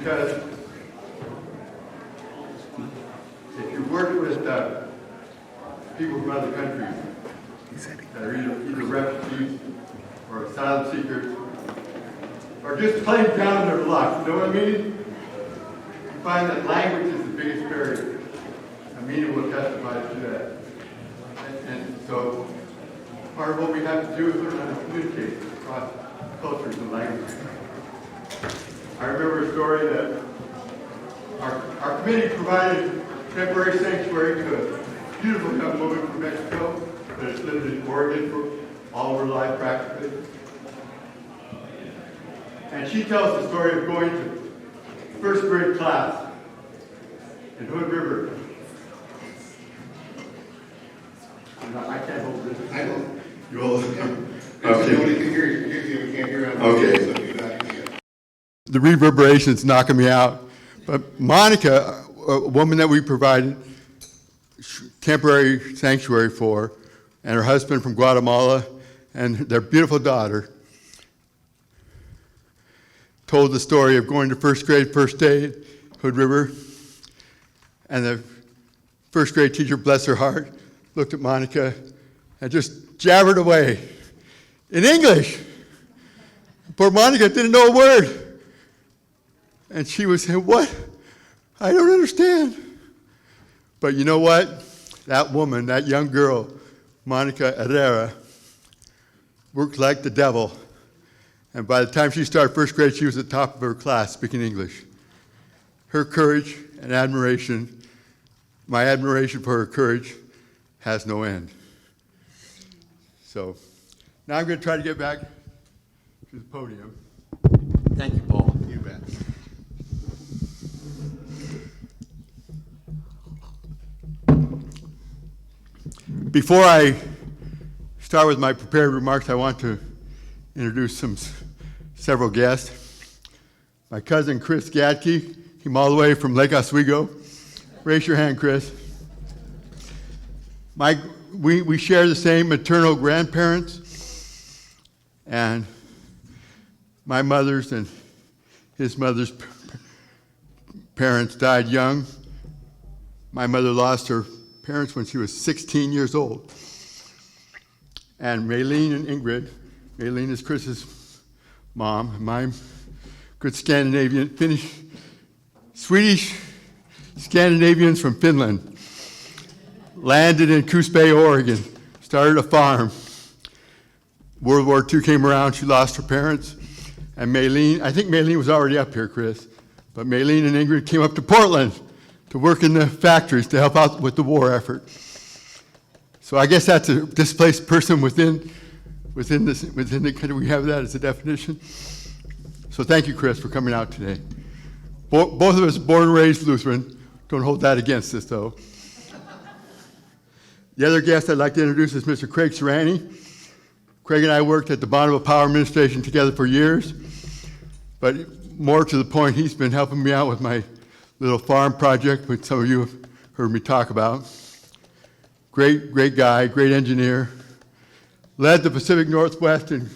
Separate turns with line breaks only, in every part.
because if you work with people from other countries that are either refugees or asylum seekers, or just plain down their luck, you know what I mean? You find that language is the biggest barrier. Amina will testify to that. And so part of what we have to do is learn how to communicate across cultures and languages. I remember a story that our committee provided temporary sanctuary to a beautiful young woman from Mexico that has lived in Oregon for all of her life practically. And she tells the story of going to first grade class in Hood River. I can't hold this.
I don't.
You hold it.
Okay.
Okay.
Nobody can hear you. Usually we can't hear on
Okay. The reverberation's knocking me out. But Monica, a woman that we provided temporary sanctuary for, and her husband from Guatemala, and their beautiful daughter, told the story of going to first grade first day at Hood River, and the first grade teacher, bless her heart, looked at Monica and just jabbered away in English. Poor Monica didn't know a word. And she was saying, "What? I don't understand." But you know what? That woman, that young girl, Monica Herrera, worked like the devil. And by the time she started first grade, she was at the top of her class speaking English. Her courage and admiration, my admiration for her courage, has no end. So now I'm going to try to get back to the podium.
Thank you, Paul.
You bet.
Before I start with my prepared remarks, I want to introduce several guests. My cousin Chris Gadke came all the way from Lake Oswego. Raise your hand, Chris. We share the same maternal grandparents, and my mother's and his mother's parents died young. My mother lost her parents when she was 16 years old. And Maylene and Ingrid, Maylene is Chris's mom, my good Scandinavian, Swedish Scandinavians from Finland, landed in Coos Bay, Oregon, started a farm. World War II came around, she lost her parents, and Maylene, I think Maylene was already up here, Chris, but Maylene and Ingrid came up to Portland to work in the factories to help out with the war effort. So I guess that's a displaced person within the country. We have that as a definition. So thank you, Chris, for coming out today. Both of us born and raised Lutheran. Don't hold that against us, though. The other guest I'd like to introduce is Mr. Craig Serrani. Craig and I worked at the Bonneville Power Administration together for years, but more to the point, he's been helping me out with my little farm project, which some of you have heard me talk about. Great guy, great engineer. Led the Pacific Northwest in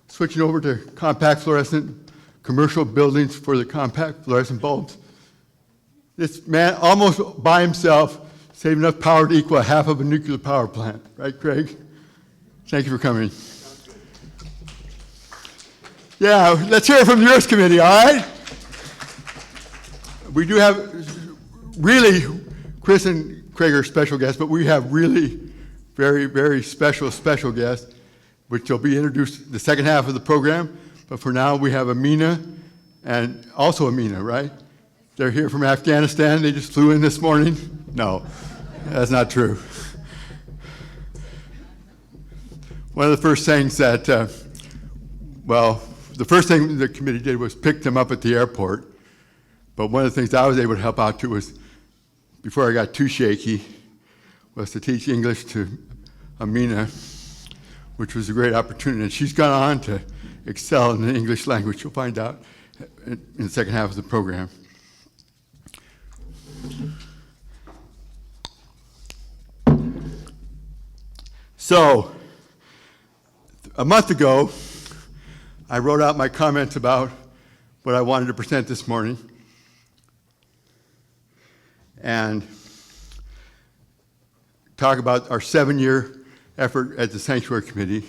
switching over to compact fluorescent commercial buildings for the compact fluorescent bulbs. This man, almost by himself, saved enough power to equal half of a nuclear power plant. Right, Craig? Thank you for coming. Yeah, let's hear it from the Earth Committee, all right? We do have really, Chris and Craig are special guests, but we have really very special guests, which will be introduced the second half of the program. But for now, we have Amina, and also Amina, right? They're here from Afghanistan. They just flew in this morning. No, that's not true. One of the first things that, the first thing the committee did was pick them up at the airport. But one of the things I was able to help out to was, before I got too shaky, was to teach English to Amina, which was a great opportunity. And she's gone on to excel in the English language. You'll find out in the second half of the program. So, a month ago, I wrote out my comments about what I wanted to present this morning. and talk about our 7-year effort at the Sanctuary Committee,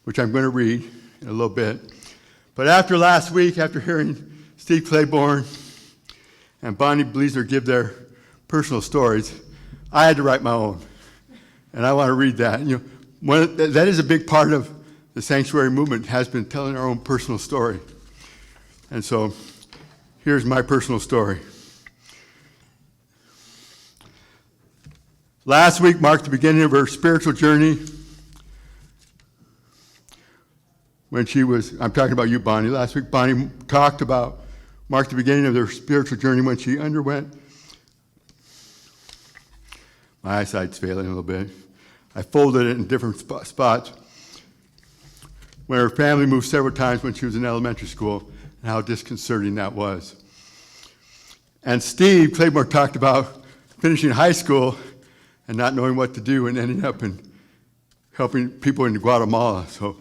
which I'm going to read in a little bit. But after last week, after hearing Steve Claiborne and Bonnie Bleasner give their personal stories, I had to write my own. And I want to read that. That is a big part of the Sanctuary movement, has been telling our own personal story. And so here's my personal story. Last week marked the beginning of her spiritual journey when I'm talking about you, Bonnie. Last week, Bonnie marked the beginning of their spiritual journey when she underwent, my eyesight's failing a little bit. I folded it in different spots. When her family moved several times when she was in elementary school, and how disconcerting that was. And Steve Claiborne talked about finishing high school and not knowing what to do and ending up in helping people in Guatemala. So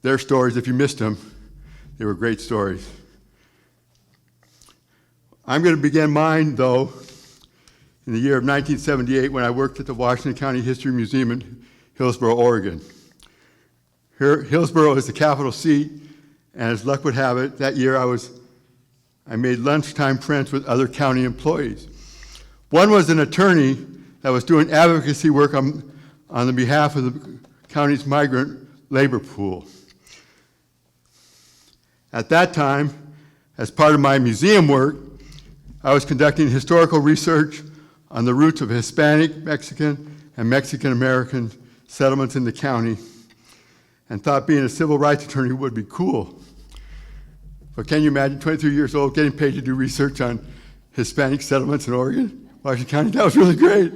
their stories, if you missed them, they were great stories. I'm going to begin mine, though, in the year of 1978 when I worked at the Washington County History Museum in Hillsboro, Oregon. Hillsboro is the capital seat, and as luck would have it, that year I made lunchtime friends with other county employees. One was an attorney that was doing advocacy work on the behalf of the county's migrant labor pool. At that time, as part of my museum work, I was conducting historical research on the roots of Hispanic, Mexican, and Mexican-American settlements in the county, and thought being a civil rights attorney would be cool. But can you imagine 23 years old getting paid to do research on Hispanic settlements in Oregon, Washington County? That was really great.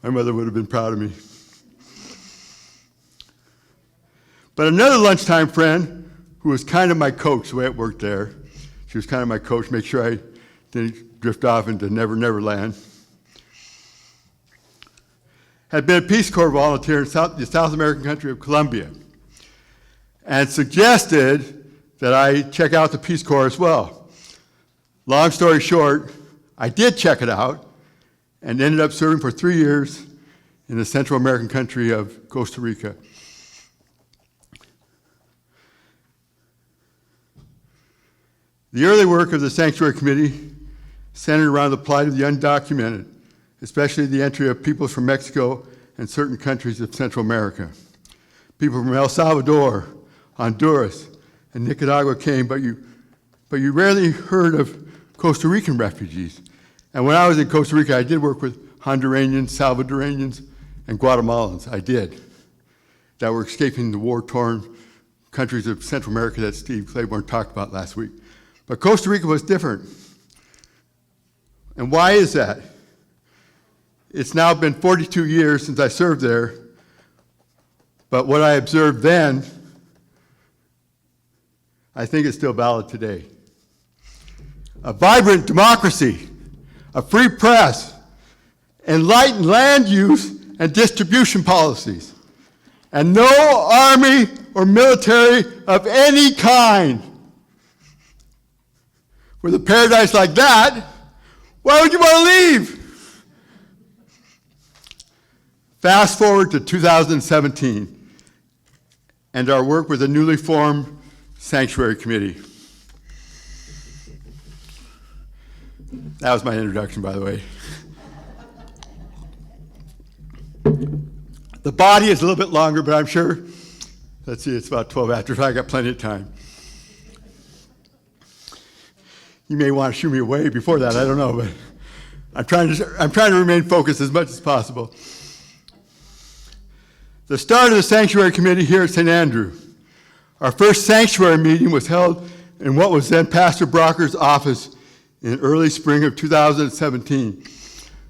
My mother would have been proud of me. But another lunchtime friend, who was kind of my coach the way it worked there, she was kind of my coach, make sure I didn't drift off into Never Never Land, had been a Peace Corps volunteer in the South American country of Colombia, and suggested that I check out the Peace Corps as well. Long story short, I did check it out and ended up serving for 3 years in the Central American country of Costa Rica. The early work of the Sanctuary Committee centered around the plight of the undocumented, especially the entry of peoples from Mexico and certain countries of Central America. People from El Salvador, Honduras, and Nicaragua came, but you rarely heard of Costa Rican refugees. And when I was in Costa Rica, I did work with Honduranians, Salvadoranians, and Guatemalans. I did. That were escaping the war-torn countries of Central America that Steve Claiborne talked about last week. But Costa Rica was different. And why is that? It's now been 42 years since I served there, but what I observed then, I think is still valid today. A vibrant democracy, a free press, enlightened land use and distribution policies, and no army or military of any kind. With a paradise like that, why would you want to leave? Fast forward to 2017 and our work with the newly formed Sanctuary Committee. That was my introduction, by the way. The body is a little bit longer, but I'm sure, let's see, it's about 12 after, so I got plenty of time. You may want to shoo me away before that, I don't know, but I'm trying to remain focused as much as possible. The start of the Sanctuary Committee here at St. Andrew. Our first sanctuary meeting was held in what was then Pastor Brocker's office in early spring of 2017,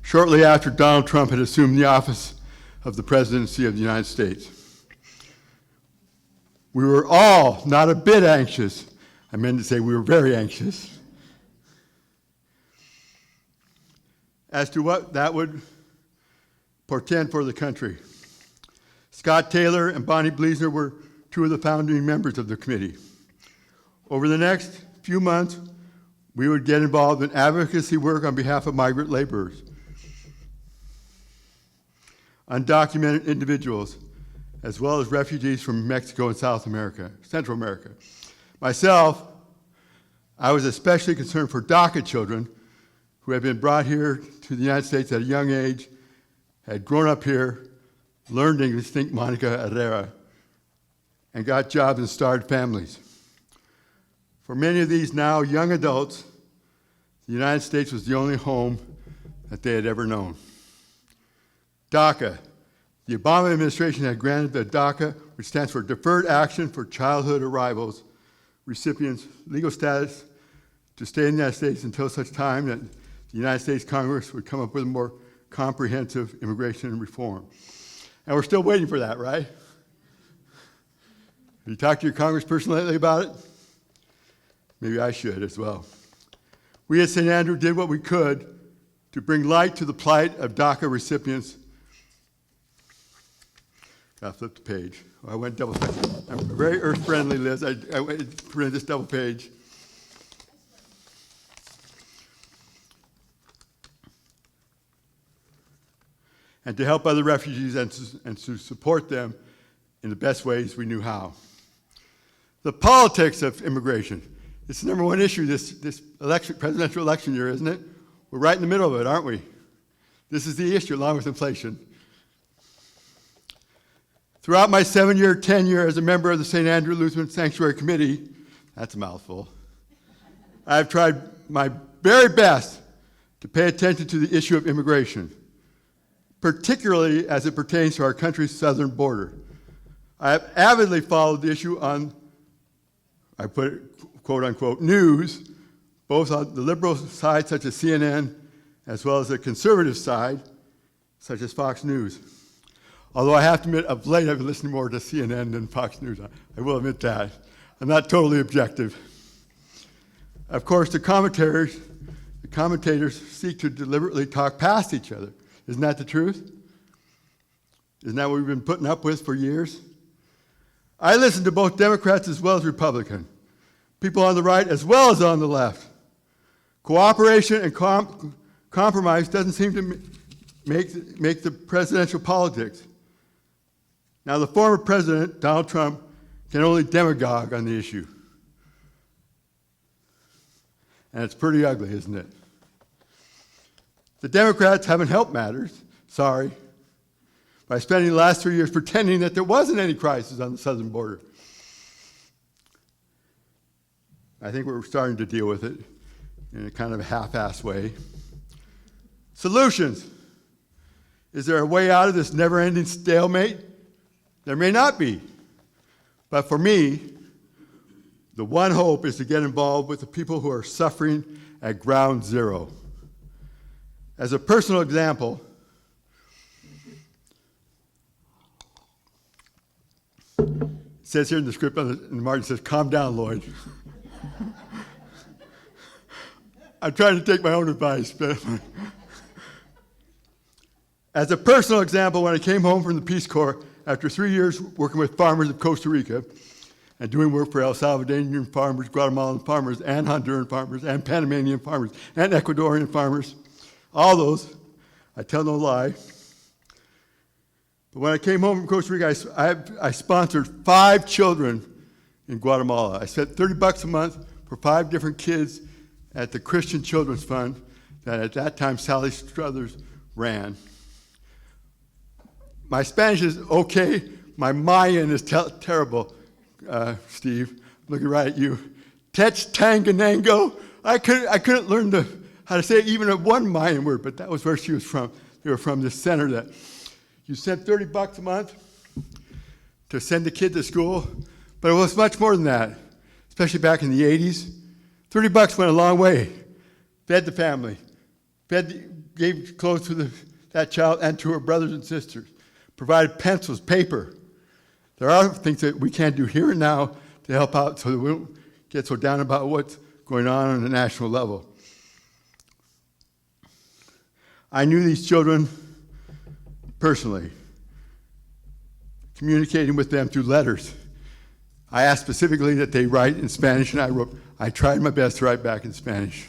shortly after Donald Trump had assumed the office of the presidency of the United States. We were all not a bit anxious. I meant to say we were very anxious as to what that would portend for the country. Scott Taylor and Bonnie Bleasner were two of the founding members of the committee. Over the next few months, we would get involved in advocacy work on behalf of migrant laborers, undocumented individuals, as well as refugees from Mexico and Central America. Myself, I was especially concerned for DACA children who had been brought here to the United States at a young age, had grown up here, learned English, think Monica Herrera, and got jobs and started families. For many of these now young adults, the United States was the only home that they had ever known. DACA. The Obama administration had granted the DACA, which stands for Deferred Action for Childhood Arrivals, recipients legal status to stay in the United States until such time that the United States Congress would come up with a more comprehensive immigration reform. And we're still waiting for that, right? Have you talked to your congressperson lately about it? Maybe I should as well. We at St. Andrew did what we could to bring light to the plight of DACA recipients. I flipped the page. Oh, I went double page. I'm very earth-friendly, Liz. I printed this double page. And to help other refugees and to support them in the best ways we knew how. The politics of immigration. It's the number one issue this presidential election year, isn't it? We're right in the middle of it, aren't we? This is the issue, along with inflation. Throughout my 7-year tenure as a member of the St. Andrew Lutheran Sanctuary Committee, that's a mouthful, I've tried my very best to pay attention to the issue of immigration, particularly as it pertains to our country's southern border. I have avidly followed the issue on, I put it, quote unquote, news, both on the liberal side, such as CNN, as well as the conservative side, such as Fox News. Although I have to admit, of late I've been listening more to CNN than Fox News. I will admit that. I'm not totally objective. Of course, the commentators seek to deliberately talk past each other. Isn't that the truth? Isn't that what we've been putting up with for years? I listen to both Democrats as well as Republicans, people on the right as well as on the left. Cooperation and compromise doesn't seem to make the presidential politics. Now, the former president, Donald Trump, can only demagogue on the issue. And it's pretty ugly, isn't it? The Democrats haven't helped matters, sorry, by spending the last 3 years pretending that there wasn't any crisis on the southern border. I think we're starting to deal with it in a kind of a half-assed way. Solutions. Is there a way out of this never-ending stalemate? There may not be. But for me, the one hope is to get involved with the people who are suffering at ground zero. As a personal example, it says here in the script in the margin, it says, calm down, Lloyd. I'm trying to take my own advice. But as a personal example, when I came home from the Peace Corps, after 3 years working with farmers of Costa Rica and doing work for El Salvadorian farmers, Guatemalan farmers, and Honduran farmers, and Panamanian farmers, and Ecuadorian farmers, all those, I tell no lie. But when I came home from Costa Rica, I sponsored 5 children in Guatemala. I spent $30 a month for 5 different kids at the Christian Children's Fund that at that time Sally Struthers ran. My Spanish is okay. My Mayan is terrible, Steve. I'm looking right at you. Tech Tanganango. I couldn't learn how to say even one Mayan word, but that was where she was from. They were from this center that you sent $30 a month to send the kid to school, but it was much more than that, especially back in the 80s. $30 went a long way. Fed the family. Gave clothes to that child and to her brothers and sisters. Provided pencils, paper. There are things that we can't do here and now to help out so that we don't get so down about what's going on the national level. I knew these children personally, communicating with them through letters. I asked specifically that they write in Spanish, and I tried my best to write back in Spanish.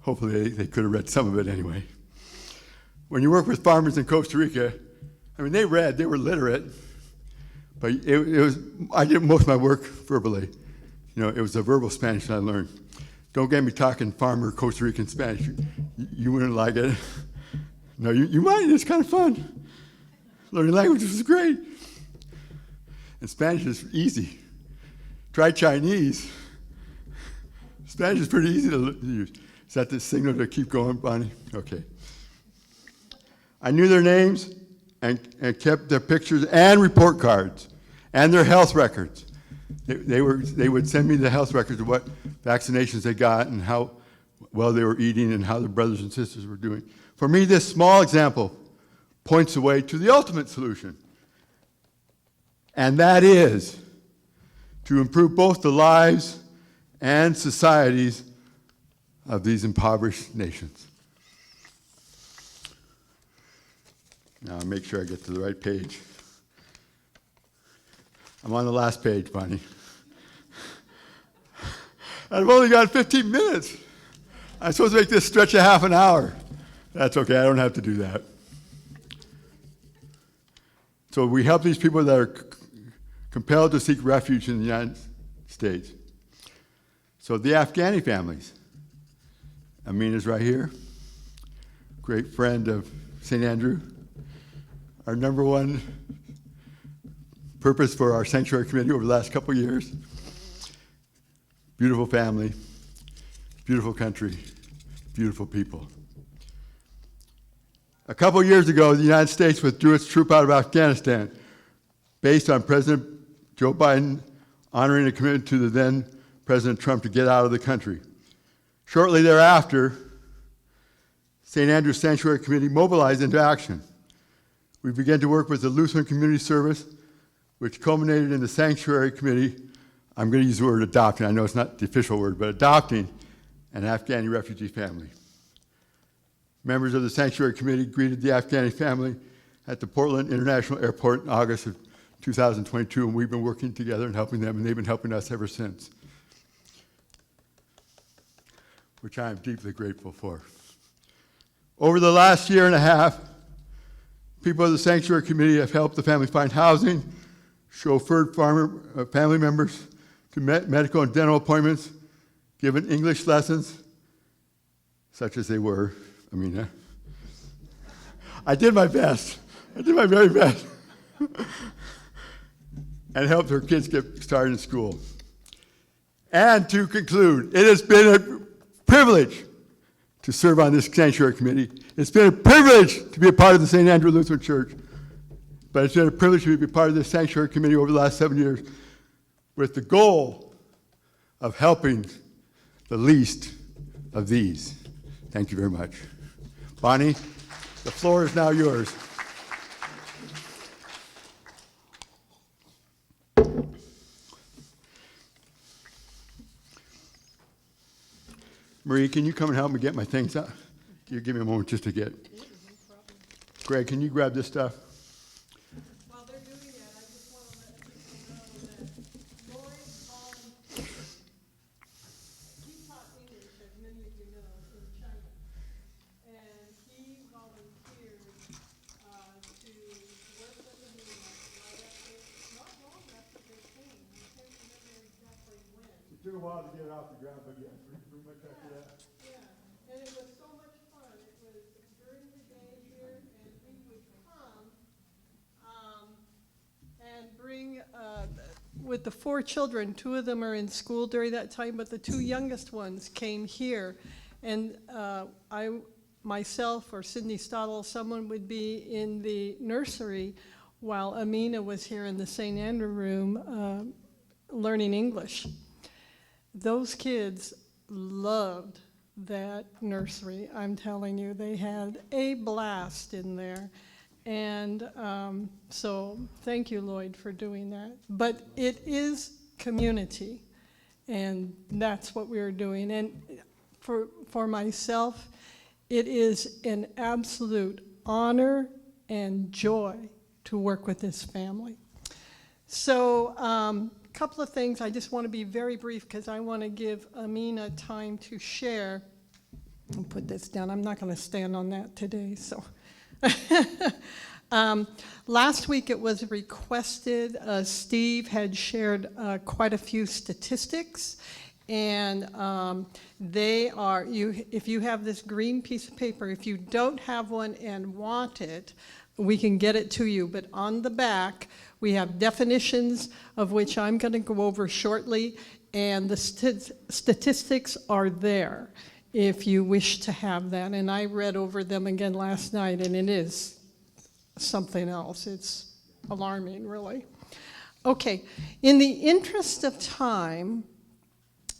Hopefully they could have read some of it anyway. When you work with farmers in Costa Rica, I mean, they were literate, but I did most of my work verbally. You know, it was the verbal Spanish that I learned. Don't get me talking farmer Costa Rican Spanish. You wouldn't like it. No, you might. It's kind of fun. Learning languages is great. And Spanish is easy. Try Chinese. Spanish is pretty easy to use. Is that the signal to keep going, Bonnie? Okay. I knew their names and kept their pictures and report cards and their health records. They would send me the health records of what vaccinations they got and how well they were eating and how their brothers and sisters were doing. For me, this small example points the way to the ultimate solution. And that is to improve both the lives and societies of these impoverished nations. Now I'll make sure I get to the right page. I'm on the last page, Bonnie. I've only got 15 minutes. I'm supposed to make this stretch a half an hour. That's okay, I don't have to do that. So we help these people that are compelled to seek refuge in the United States. So the Afghani families. Amin is right here, great friend of St. Andrew. Our number one purpose for our sanctuary committee over the last couple of years. Beautiful family, beautiful country, beautiful people. A couple of years ago, the United States withdrew its troop out of Afghanistan based on President Joe Biden honoring a commitment to the then President Trump to get out of the country. Shortly thereafter, St. Andrew's Sanctuary Committee mobilized into action. We began to work with the Lutheran Community Service, which culminated in the Sanctuary Committee. I'm going to use the word adopting. I know it's not the official word, but adopting an Afghani refugee family. Members of the Sanctuary Committee greeted the Afghani family at the Portland International Airport in August of 2022, and we've been working together and helping them, and they've been helping us ever since, which I am deeply grateful for. Over the last year and a half, people of the Sanctuary Committee have helped the family find housing, chauffeured family members to medical and dental appointments, given English lessons, such as they were, Amina. I did my best. I did my very best. And helped her kids get started in school. And to conclude, it has been a privilege to serve on this Sanctuary Committee. It's been a privilege to be a part of the St. Andrew Lutheran Church, but it's been a privilege to be a part of this Sanctuary Committee over the last 7 years with the goal of helping the least of these. Thank you very much. Bonnie, the floor is now yours. Marie, can you come and help me get my things out? You give me a moment just to get. Greg, can you grab this stuff?
While they're doing that, I just want to let people know that Lloyd volunteered. He taught English, as many of you know, in China. And he volunteered to work with Amina right after, not long after they came. I can't remember exactly when.
It took a while to get it off the ground, but yeah, pretty much after that.
Yeah, and it was so much fun. It was during the day here, and we would come and bring, with the 4 children, 2 of them are in school during that time, but the 2 youngest ones came here. And I, myself, or Sydney Stottle, someone would be in the nursery while Amina was here in the St. Andrew room learning English. Those kids loved that nursery. I'm telling you, they had a blast in there. And so thank you, Lloyd, for doing that. But it is community, and that's what we're doing. And for myself, it is an absolute honor and joy to work with this family. So couple of things. I just want to be very brief because I want to give Amina time to share. I'll put this down. I'm not going to stand on that today, so. Last week it was requested, Steve had shared quite a few statistics, and they are, if you have this green piece of paper, if you don't have one and want it, we can get it to you, but on the back we have definitions of which I'm going to go over shortly, and the statistics are there if you wish to have that, and I read over them again last night, and it is something else. It's alarming, really. Okay, in the interest of time,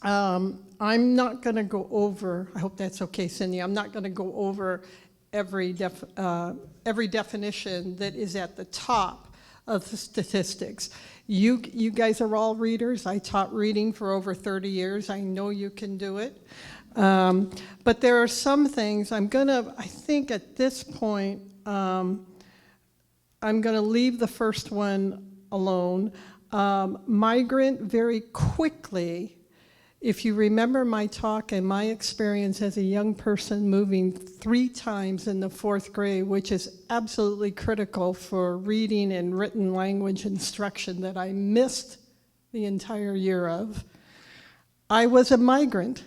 I'm not going to go over, I hope that's okay, Cindy, I'm not going to go over every definition that is at the top of the statistics. You guys are all readers. I taught reading for over 30 years. I know you can do it. But there are some things I think at this point, I'm going to leave the first one alone. Migrant, very quickly, if you remember my talk and my experience as a young person moving 3 times in the 4th grade, which is absolutely critical for reading and written language instruction that I missed the entire year of, I was a migrant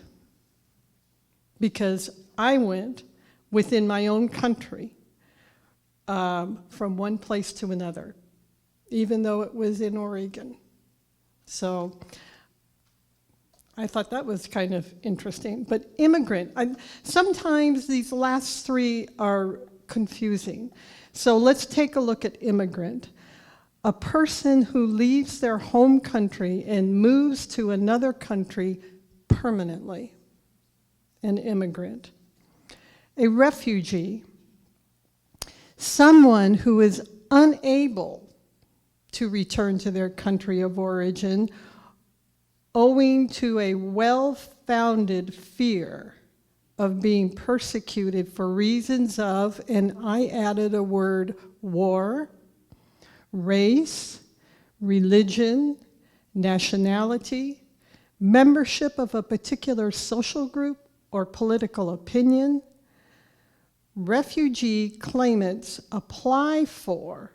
because I went within my own country from one place to another, even though it was in Oregon. So I thought that was kind of interesting. But immigrant, sometimes these last 3 are confusing. So let's take a look at immigrant. A person who leaves their home country and moves to another country permanently, an immigrant. A refugee, someone who is unable to return to their country of origin owing to a well-founded fear of being persecuted for reasons of, and I added a word, war, race, religion, nationality, membership of a particular social group or political opinion. Refugee claimants apply for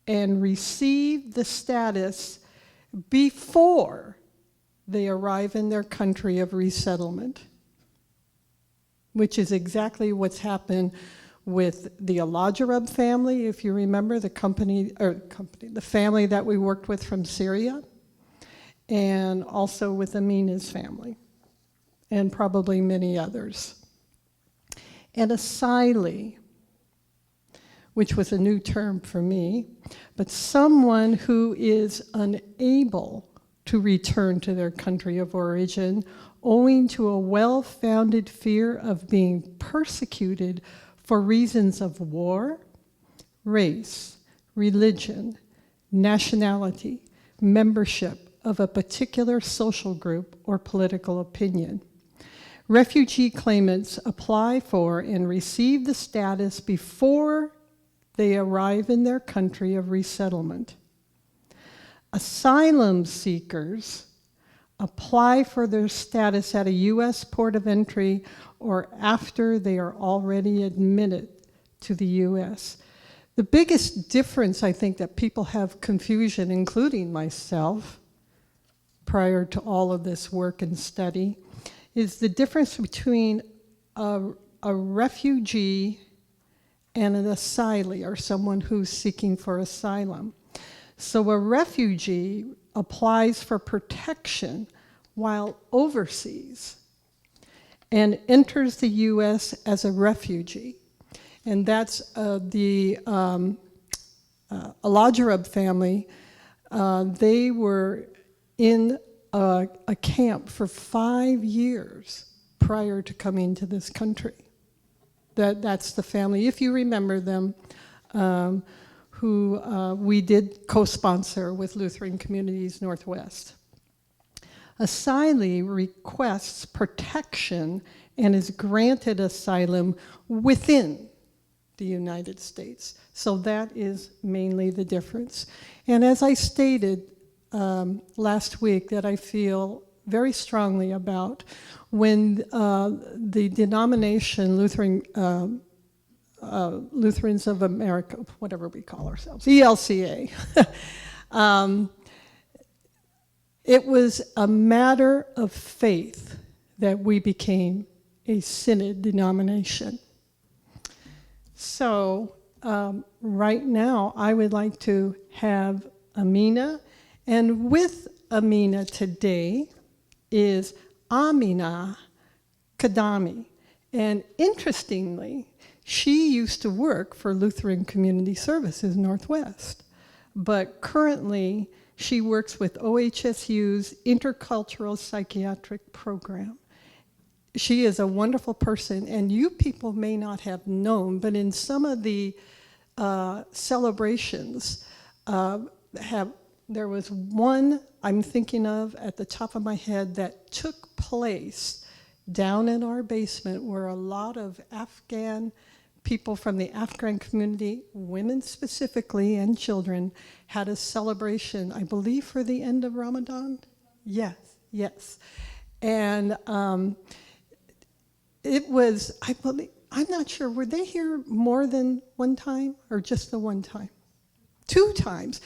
and receive the status before they arrive in their country of resettlement, which is exactly what's happened with the Alajarab family, if you remember, the family that we worked with from Syria, and also with Amina's family, and probably many others. An asylee, which was a new term for me, but someone who is unable to return to their country of origin owing to a well-founded fear of being persecuted for reasons of war, race, religion, nationality, membership of a particular social group or political opinion. Refugee claimants apply for and receive the status before they arrive in their country of resettlement. Asylum seekers apply for their status at a U.S. port of entry or after they are already admitted to the U.S. The biggest difference, I think, that people have confusion, including myself, prior to all of this work and study, is the difference between a refugee and an asylee, or someone who's seeking for asylum. So a refugee applies for protection while overseas and enters the U.S. as a refugee. And that's the Alajarab family. They were in a camp for 5 years prior to coming to this country. That's the family, if you remember them, who we did co-sponsor with Lutheran Communities Northwest. Asylee requests protection and is granted asylum within the United States. So that is mainly the difference. And as I stated, last week that I feel very strongly about. When the denomination Lutherans of America, whatever we call ourselves, ELCA, it was a matter of faith that we became a synod denomination. So right now, I would like to have Amina, and with Amina today is Amina Kadami. And interestingly, she used to work for Lutheran Community Services Northwest, but currently she works with OHSU's Intercultural Psychiatric Program. She is a wonderful person, and you people may not have known, but in some of the celebrations, there was one I'm thinking of at the top of my head that took place down in our basement where a lot of Afghan people from the Afghan community, women specifically and children, had a celebration, I believe, for the end of Ramadan. Yes. And it was, I believe, I'm not sure, were they here more than one time or just the one time? 2 times.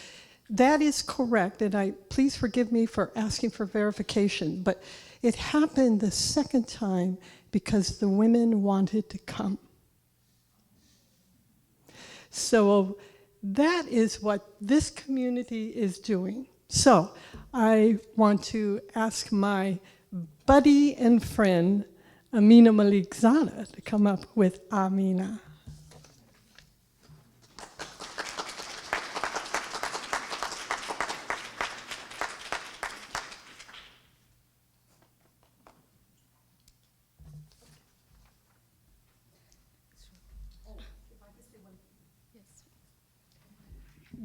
That is correct, and please forgive me for asking for verification, but it happened the second time because the women wanted to come. So that is what this community is doing. So I want to ask my buddy and friend, Amina Malikzada, to come up with Amina.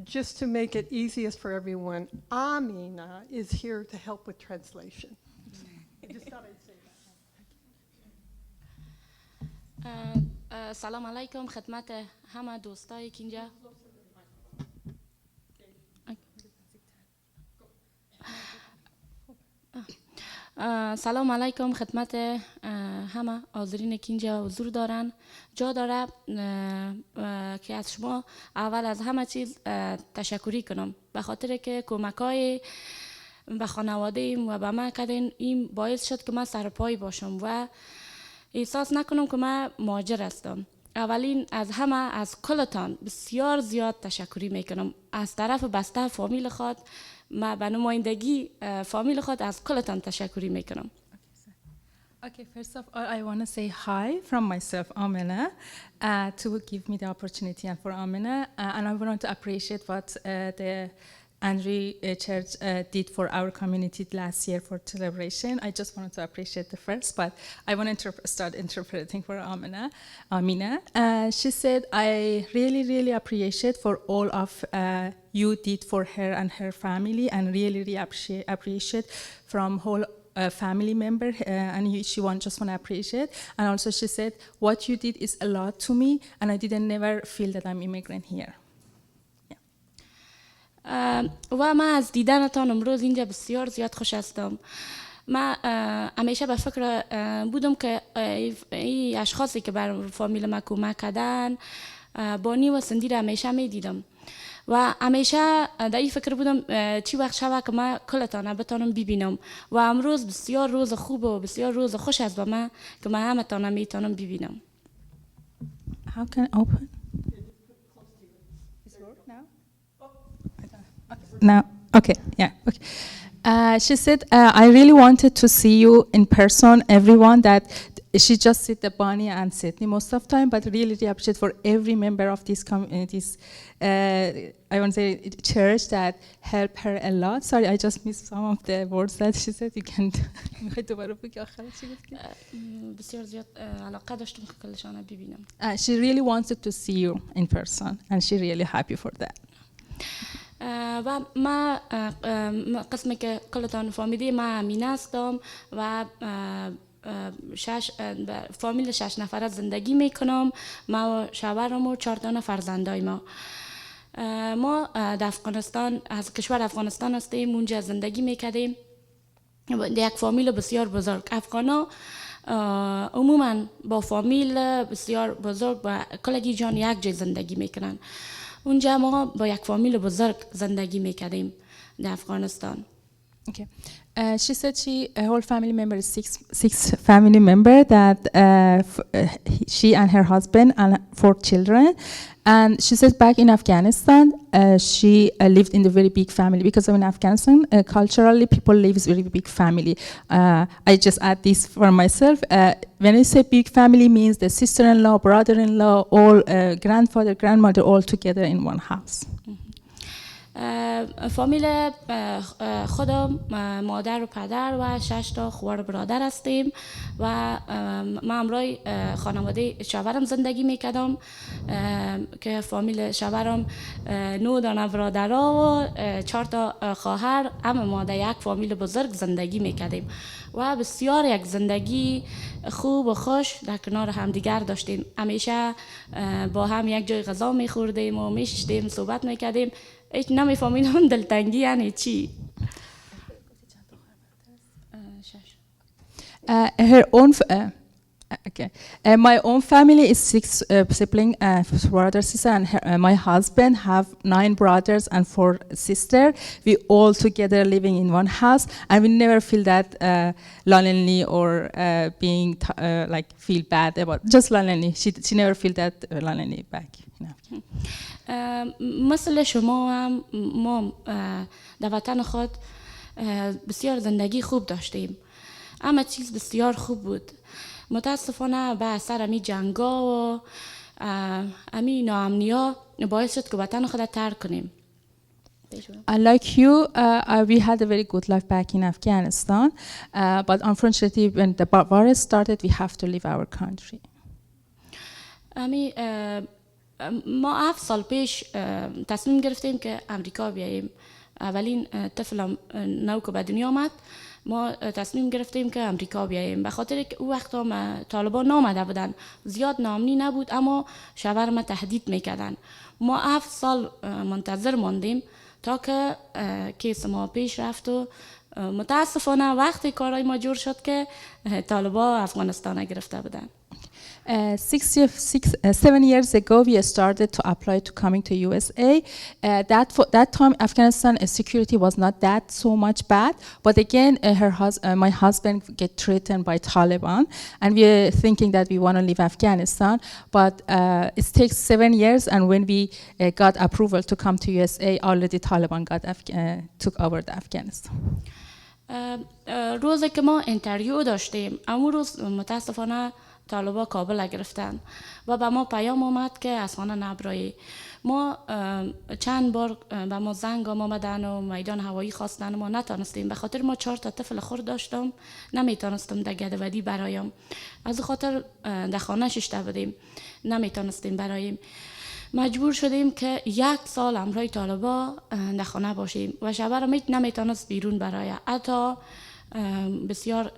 Just to make it easiest for everyone, Amina is here to help with translation. I just thought I'd say that.
سلام علیکم خدمت همه دوستایی که اینجا سلام علیکم خدمت همه حاضرین که اینجا حضور دارن. جا داره که از شما اول از همه چیز تشکری کنم به خاطر که کمکای به خانواده ایم و به من کردین. این باعث شد که من سرپای باشم و احساس نکنم که من مهاجر هستم. اولین از همه از کلتان بسیار زیاد تشکری میکنم از طرف بسته فامیل خود. من به نمایندگی فامیل خود از کلتان تشکری میکنم.
Okay, first of all, I want to say hi from myself, Amina, to give me the opportunity and for Amina. And I want to appreciate what the Andrew Church did for our community last year for celebration. I just wanted to appreciate the first, but I want to start interpreting for Amina. She said, I really appreciate for all of you did for her and her family, and really appreciate from whole family member, and she just want to appreciate. And also she said, what you did is a lot to me, and I didn't never feel that I'm immigrant here.
و من از دیدنتان امروز اینجا بسیار زیاد خوش هستم. من همیشه به فکر بودم که این اشخاصی که بر فامیل ما کمک کردن بانی و سندی را همیشه می دیدم و همیشه در این فکر بودم چی وقت شود که من کلتان بتانم ببینم و امروز بسیار روز خوب و بسیار روز خوش است با من که من همتان میتونم ببینم.
How can I open? Now, okay, yeah, okay. She said, I really wanted to see you in person, everyone, that she just sit the Bonnie and Sydney most of the time, but really appreciate for every member of this communities, I want to say church that help her a lot. Sorry, I just missed some of the words that she said. You can
بسیار زیاد علاقه داشتم که کلشان ببینم.
She really wanted to see you in person, and she really happy for that.
و ما قسمی که کلتان فامیلی ما امینه هستم و فامیل 6 نفره زندگی میکنم. ما و شوهرم و 4 فرزندای ما. ما در افغانستان از کشور افغانستان هستیم، اونجا زندگی میکردیم. یک فامیل بسیار بزرگ. افغانا عموما با فامیل بسیار بزرگ و کلگی جان یک جای زندگی میکنن. اونجا ما با یک فامیل بزرگ زندگی میکردیم در افغانستان.
Okay. She said her whole family member is six family member that she and her husband and 4 children. And she said back in Afghanistan, she lived in a very big family because in Afghanistan, culturally, people live with very big family. I just add this for myself. When I say big family, means the sister-in-law, brother-in-law, all grandfather, grandmother, all together in one house.
فامیل خودم مادر و پدر و 6 تا خواهر برادر هستیم و ما همراه خانواده شوهرم زندگی میکردم که فامیل شوهرم 9 دانه برادرها و 4 تا خواهر، اما ما در یک فامیل بزرگ زندگی میکردیم و بسیار یک زندگی خوب و خوش در کنار همدیگر داشتیم. همیشه با هم یک جای غذا میخوردیم و میشستیم صحبت میکردیم. هیچ نمیفهمیدم دلتنگی یعنی چی.
Her own, okay. My own family is 6 siblings, brother, sister, and my husband have 9 brothers and 4 sisters. We all together living in one house, and we never feel that lonely or being like feel bad about just lonely. She never feel that lonely back. You know.
مثل شما هم ما در وطن خود بسیار زندگی خوب داشتیم. اما چیز بسیار خوب بود. متاسفانه به اثر امی جنگا و امی ناامنیا باعث شد که وطن خود ترک کنیم.
Like you, we had a very good life back in Afghanistan, but unfortunately when the war started, we have to leave our country.
امی ما 7 سال پیش تصمیم گرفتیم که امریکا بیاییم. اولین طفلم نو که به دنیا آمد، ما تصمیم گرفتیم که امریکا بیاییم. به خاطر که او وقت هم طالبان نامده بودن، زیاد نامنی نبود، اما شوهرم تهدید میکردن. ما 7 سال منتظر ماندیم تا که کیس ما پیش رفت و متاسفانه وقتی کارای ما جور شد که طالبان افغانستان گرفته بودن.
7 years ago, we started to apply to coming to USA. That time, Afghanistan security was not that so much bad. But again, my husband get threatened by Taliban, and we're thinking that we want to leave Afghanistan. But it takes 7 years, and when we got approval to come to USA, already Taliban took over the Afghanistan.
روزی که ما اینترویو داشتیم، اون روز متاسفانه طالبا کابل گرفتن و به ما پیام آمد که از خانه نبرایی. ما چند بار به ما زنگ آمدن و میدان هوایی خواستن، ما نتانستیم. به خاطر ما 4 تا طفل خرد داشتم، نمیتونستم در گدودی برایم. از خاطر در خانه ششته بودیم، نمیتونستیم برایم. مجبور شدیم که 1 سال همراه طالبا در خانه باشیم و شوهرم نمیتونست بیرون برای. حتی بسیار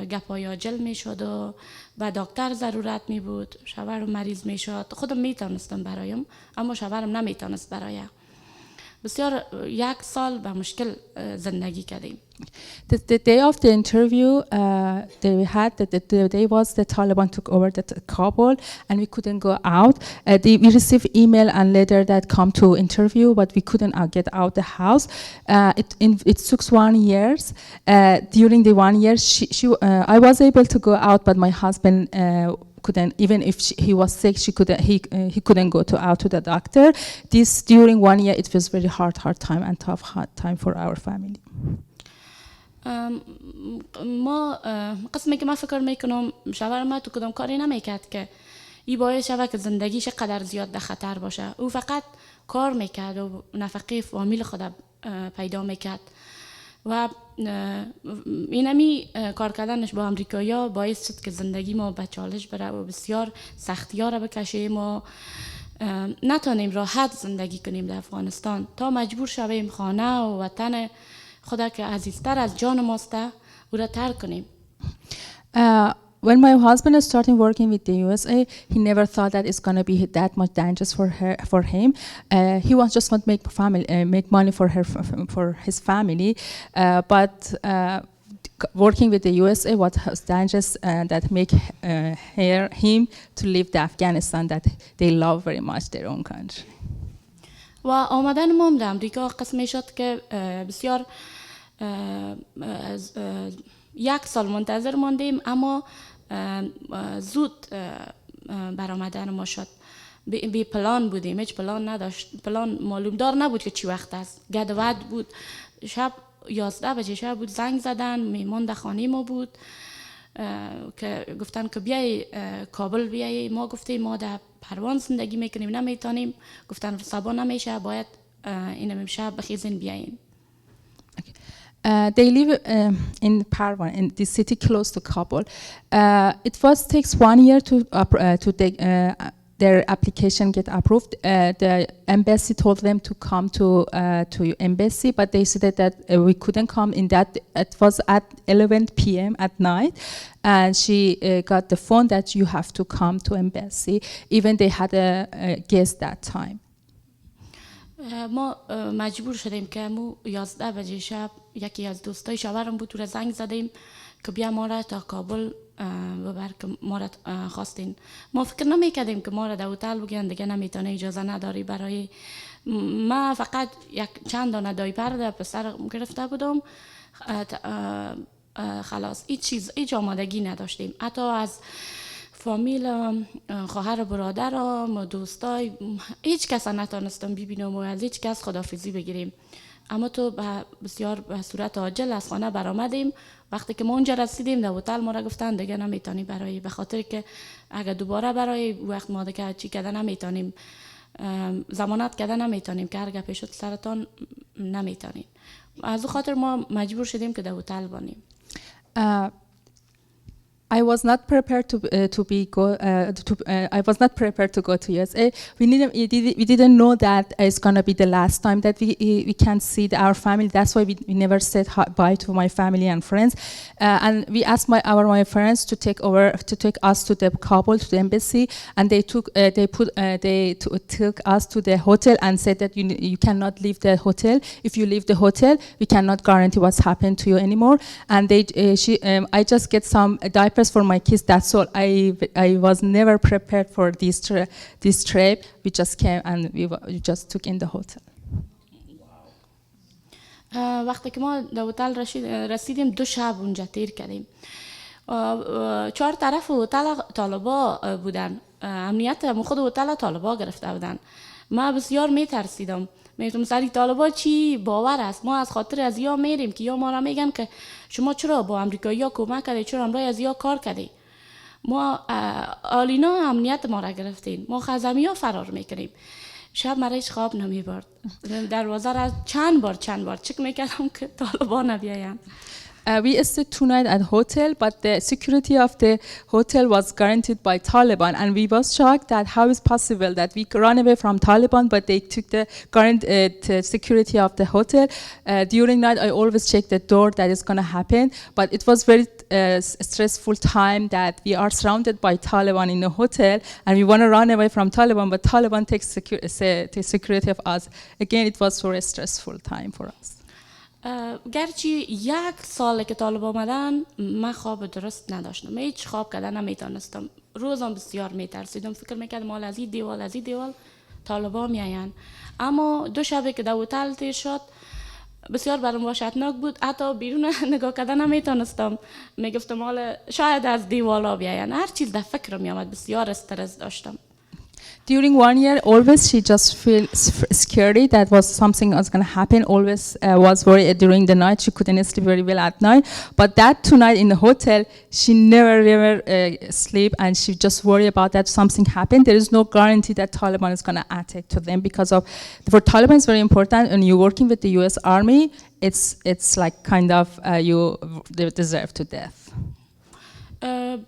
گپای عاجل می شد و به دکتر ضرورت می بود. شوهرم مریض می شد. خودم می تونستم برایم، اما شوهرم نمی تونست برایم. بسیار 1 سال به مشکل زندگی کردیم.
The day of the interview, they had the day was the Taliban took over the Kabul, and we couldn't go out. We received email and letter that come to interview, but we couldn't get out the house. It took 1 year. During the 1 year, I was able to go out, but my husband couldn't. Even if he was sick, he couldn't go out to the doctor. This during 1 year, it was very hard time and tough hard time for our family.
ما قسمی که من فکر میکنم شوهر ما تو کدام کاری نمیکرد که این باعث شود که زندگیش قدر زیاد در خطر باشه. او فقط کار میکرد و نفقه فامیل خود پیدا میکرد و اینمی کار کردنش با امریکایی‌ها باعث شد که زندگی ما به چالش بره و بسیار سختی‌ها را بکشیم و نتونیم راحت زندگی کنیم در افغانستان تا مجبور شویم خانه و وطن خدا که عزیزتر از جان ماست او را ترک کنیم.
when my husband is starting working with the USA, he never thought that it's gonna be that much dangerous for him. He was just want to make money for his family, but working with the USA was dangerous that make him to leave the Afghanistan that they love very much their own country.
و آمدن ما به امریکا قسمی شد که بسیار یک سال منتظر ماندیم، اما زود برآمدن ما شد. بی پلان بودیم، هیچ پلان نداشت، پلان معلوم دار نبود که چی وقت است. گد ود بود. شب 11 بجه شب بود، زنگ زدن، میمان در خانه ما بود که گفتن که بیای کابل بیای. ما گفتیم ما در پروان زندگی میکنیم، نمیتونیم. گفتن صبح نمیشه، باید این امشب بخیزین بیاین.
They live in Parwan, in the city close to Kabul. It takes 1 year to take their application get approved. The embassy told them to come to embassy, but they said that we couldn't come. It was at 11 p.m. at night, and she got the phone that you have to come to embassy. Even they had a guest that time.
ما مجبور شدیم که مو 11 بجه شب یکی از دوستای شوهرم بود، تو زنگ زدیم که بیا ما را تا کابل ببر که ما را خواستین. ما فکر نمی‌کردیم که ما را در هتل بگیرن، دیگه نمیتونه، اجازه نداری. برای ما فقط یک چند دانه دایپر در پسر گرفته بودم، خلاص هیچ آمادگی نداشتیم. حتی از فامیل، خواهر برادرم و دوستای، هیچ کس نتونستم ببینم و از هیچ کس خداحافظی بگیریم. اما تو بسیار به صورت عاجل از خانه برآمدیم. وقتی که ما اونجا رسیدیم در هتل ما را گفتن دیگه نمیتونی، به خاطر که اگر دوباره برای وقت ما دیگه چی کردن نمیتونیم، ضمانت کردن نمیتونیم که هر پیش شد سرطان نمیتونیم. از اون خاطر ما مجبور شدیم که در هتل بانیم.
I was not prepared I was not prepared to go to USA. We didn't know that it's gonna be the last time that we can see our family. That's why we never said bye to my family and friends. And we asked my friends to take us to the Kabul, to the embassy, and they took us to the hotel and said that you cannot leave the hotel. If you leave the hotel, we cannot guarantee what's happened to you anymore. And I just get some diapers for my kids. That's all. I was never prepared for this trip. We just came and we just took in the hotel.
وقتی که ما در هتل رسیدیم 2 شب اونجا تیر کردیم. 4 طرف هتل طالبا بودن، امنیت خود هتل طالبا گرفته بودن. ما بسیار میترسیدم، میگفتم سری طالبا چی باور است، ما از خاطر از یا میریم که یا ما را میگن که شما چرا با امریکایی‌ها کمک کردی، چرا امرای از یا کار کردی. ما آلینا امنیت ما را گرفتین، ما خزمی‌ها فرار میکنیم. شب مرا هیچ خواب نمیبرد، دروازه را چند بار چک میکردم که طالبا نبیاین.
We stayed 2 nights at hotel, but the security of the hotel was guaranteed by Taliban, and we was shocked that how is possible that we run away from Taliban, but they took the security of the hotel. During night, I always check the door that is going to happen, but it was very stressful time that we are surrounded by Taliban in the hotel, and we want to run away from Taliban, but Taliban takes security of us. Again, it was very stressful time for us.
گرچه 1 سال که طالب آمدن من خواب درست نداشتم، هیچ خواب کردن نمیتونستم. روزم بسیار میترسیدم، فکر میکردم مال از این دیوال طالبا میاین. اما 2 شبی که در هتل تیر شد بسیار برام وحشتناک بود، حتی بیرون نگاه کردن نمیتونستم. میگفتم مال شاید از دیوالا بیاین، هر چیز در فکرم میامد. بسیار استرس داشتم.
During 1 year, always she just feel scary that was something was going to happen. Always was worried during the night. She couldn't sleep very well at night. But that 2 nights in the hotel, she never sleep, and she just worry about that something happened. There is no guarantee that Taliban is going to attack to them because of for Taliban is very important. When you're working with the U.S. Army, it's like kind of you deserve to death.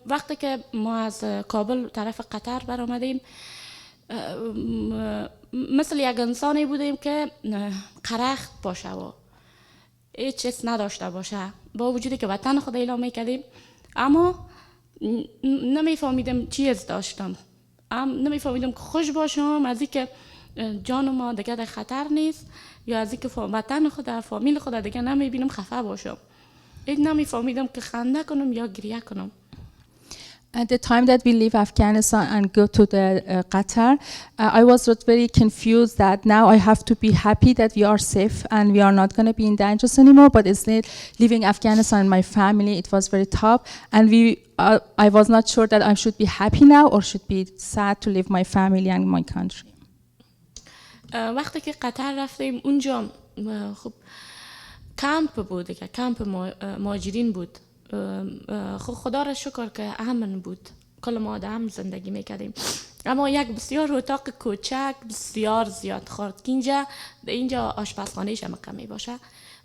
وقتی که ما از کابل طرف قطر برآمدیم، مثل یک انسانی بودیم که قرخت باشه و هیچ چیز نداشته باشه، با وجودی که وطن خود اعلام میکردیم. اما نمیفهمیدم چیز داشتم. نمیفهمیدم که خوش باشم از اینکه جان ما دیگه در خطر نیست، یا از اینکه وطن خود فامیل خود دیگه نمیبینم خفه باشم. این نمیفهمیدم که خنده کنم یا گریه کنم.
At the time that we leave Afghanistan and go to the Qatar, I was very confused that now I have to be happy that we are safe and we are not going to be in danger anymore. But instead, leaving Afghanistan and my family, it was very tough, and I was not sure that I should be happy now or should be sad to leave my family and my country.
وقتی که قطر رفتیم اونجا خب کمپ بود دیگه، کمپ مهاجرین بود. خب خدا را شکر که امن بود، کل ما در امن زندگی میکردیم. اما یک بسیار اتاق کوچک بسیار زیاد خورد که اینجا آشپزخانه شمکه می باشه.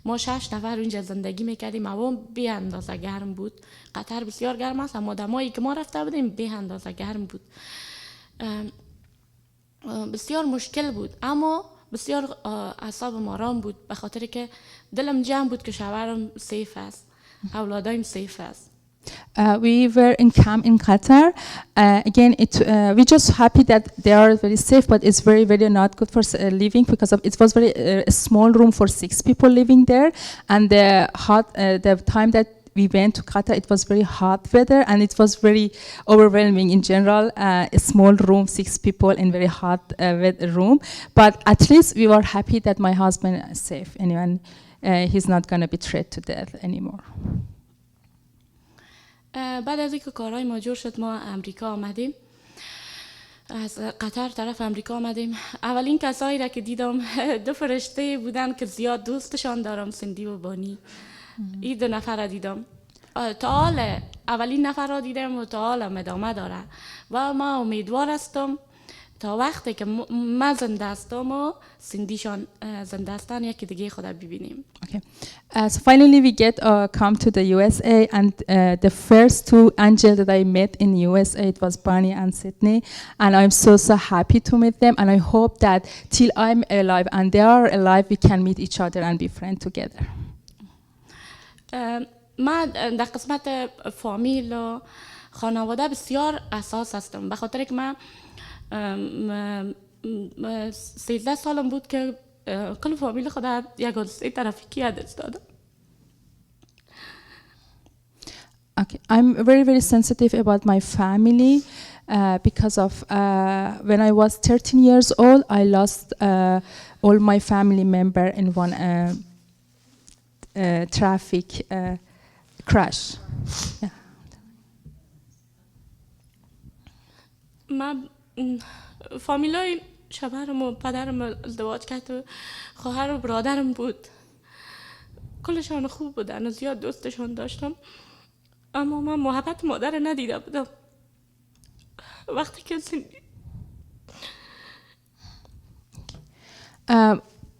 ما 6 نفر اونجا زندگی میکردیم. هوا بی اندازه گرم بود. قطر بسیار گرم است، اما دمایی که ما رفته بودیم بی اندازه گرم بود. بسیار مشکل بود، اما بسیار اعصابم آرام بود، به خاطر که دلم جمع بود که شوهرم سیف است، اولادایم سیف است.
We were in camp in Qatar. Again, we just happy that they are very safe, but it's very, very not good for living because of it was very a small room for 6 people living there, and the time that we went to Qatar, it was very hot weather, and it was very overwhelming in general. A small room, 6 people in very hot room, but at least we were happy that my husband is safe. Anyone, he's not going to be threat to death anymore.
بعد از اینکه کارهای ما جور شد، ما امریکا آمدیم. از قطر طرف امریکا آمدیم. اولین کسایی را که دیدم 2 فرشته بودن که زیاد دوستشان دارم، سندی و بانی. این 2 نفر را دیدم. تا حال اولین نفر را دیدم و تا حال ادامه داره و ما امیدوار هستم تا وقتی که ما زنده هستم و سندیشان زنده هستن یکی دیگه خود ببینیم.
Okay. So finally we come to the USA, and the first 2 angels that I met in USA, it was Bonnie and Sydney, and I'm so happy to meet them, and I hope that till I'm alive and they are alive, we can meet each other and be friends together.
من در قسمت فامیل و خانواده بسیار اساس هستم، به خاطر که من 13 سالم بود که کل فامیل خودم یک حادثه ترافیکی از دست دادم.
Okay, I'm very, very sensitive about my family because of when I was 13 years old, I lost all my family member in one traffic crash. Yeah.
من فامیلای شوهرم و پدرم ازدواج کرد و خواهر و برادرم بود. کلشان خوب بودن و زیاد دوستشان داشتم، اما من محبت مادر ندیده بودم. وقتی که